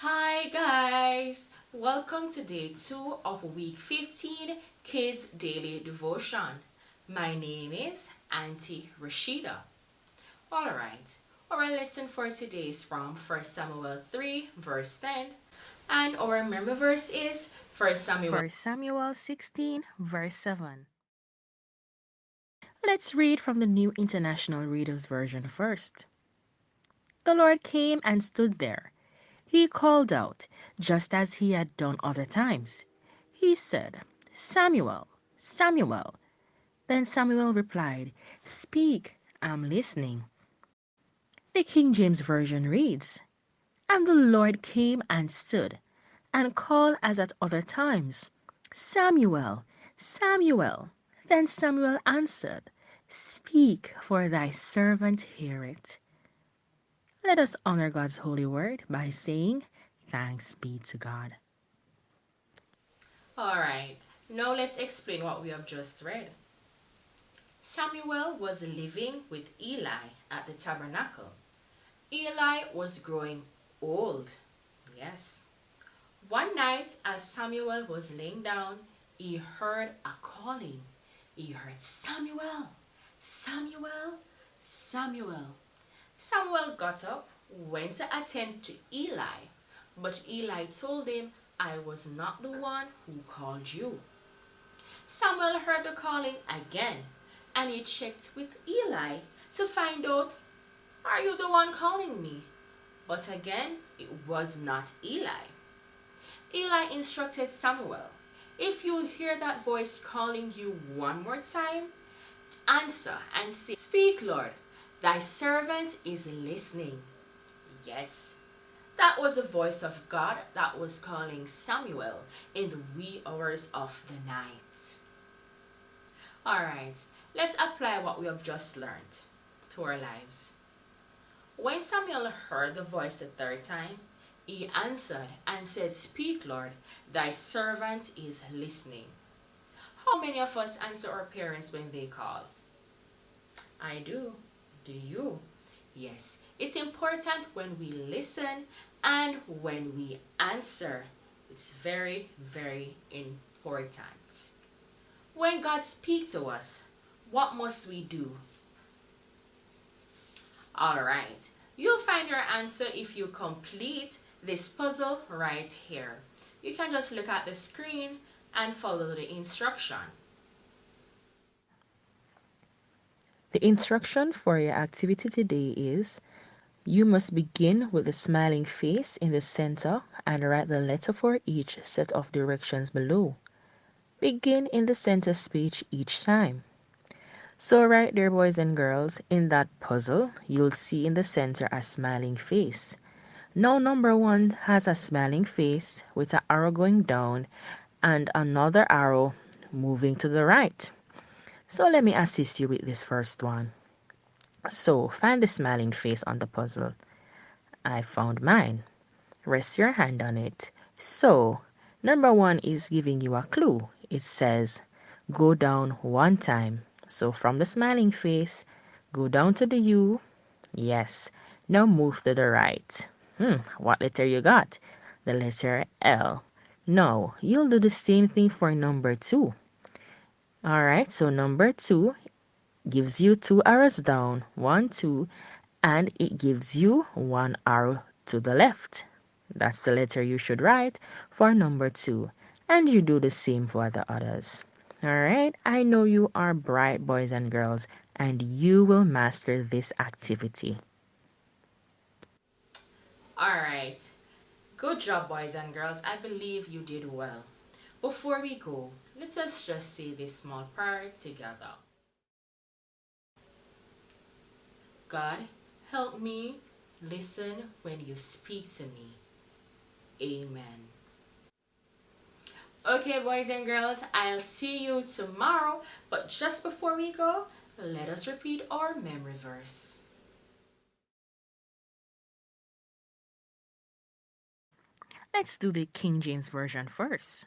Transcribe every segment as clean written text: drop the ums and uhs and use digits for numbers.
Hi guys, welcome to day 2 of week 15 Kids Daily Devotion. My name is Auntie Rashida. Alright, our lesson for today is from 1 Samuel 3 verse 10 and our memory verse is 1 Samuel 1 Samuel 16, verse 7. Let's read from the New International Reader's Version first. The Lord came and stood there. He called out, just as he had done other times. He said, Samuel, Samuel. Then Samuel replied, Speak, I'm listening. The King James Version reads, And the Lord came and stood, and called as at other times, Samuel, Samuel. Then Samuel answered, Speak, for thy servant heareth. Let us honor God's holy word by saying, Thanks be to God. Alright, now let's explain what we have just read. Samuel was living with Eli at the tabernacle. Eli was growing old. Yes. One night, as Samuel was laying down, he heard a calling. He heard Samuel, Samuel, Samuel. Samuel got up, went to attend to Eli, but Eli told him, I was not the one who called you. Samuel heard the calling again, and he checked with Eli to find out, are you the one calling me? But again, it was not Eli. Eli instructed Samuel, if you hear that voice calling you one more time, answer and say, Speak, Lord, thy servant is listening. Yes, that was the voice of God that was calling Samuel in the wee hours of the night. Alright, let's apply what we have just learned to our lives. When Samuel heard the voice the third time, he answered and said, Speak, Lord, thy servant is listening. How many of us answer our parents when they call? I do. Do you? Yes, it's important when we listen and when we answer. It's very, very important. When God speaks to us, what must we do? Alright, you'll find your answer if you complete this puzzle right here. You can just look at the screen and follow the instruction. The instruction for your activity today is you must begin with the smiling face in the center and write the letter for each set of directions below. Begin in the center space each time. So right there, boys and girls, in that puzzle, you'll see in the center a smiling face. Now number 1 has a smiling face with an arrow going down and another arrow moving to the right. So let me assist you with this first one. So find the smiling face on the puzzle. I found mine. Rest your hand on it. So number 1 is giving you a clue. It says go down one time. So from the smiling face, go down to the U. Yes. Now move to the right. What letter you got? The letter L. Now, you'll do the same thing for number 2. Alright, so number 2 gives you 2 arrows down, 1, 2, and it gives you 1 arrow to the left. That's the letter you should write for number 2. And you do the same for the others. Alright, I know you are bright boys and girls, and you will master this activity. Alright, good job, boys and girls. I believe you did well. Before we go, let us just say this small prayer together. God, help me listen when you speak to me. Amen. Okay, boys and girls, I'll see you tomorrow. But just before we go, let us repeat our memory verse. Let's do the King James Version first.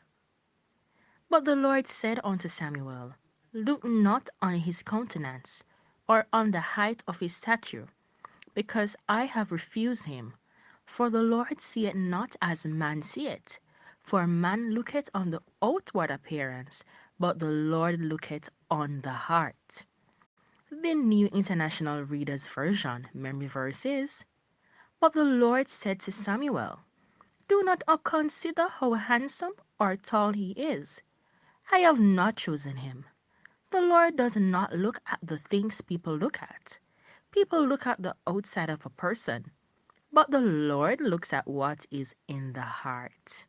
But the Lord said unto Samuel, Look not on his countenance, or on the height of his stature, because I have refused him. For the Lord seeth not as man seeth. For man looketh on the outward appearance, but the Lord looketh on the heart. The New International Reader's Version memory verse is, But the Lord said to Samuel, Do not consider how handsome or tall he is. I have not chosen him. The Lord does not look at the things people look at. People look at the outside of a person, but the Lord looks at what is in the heart.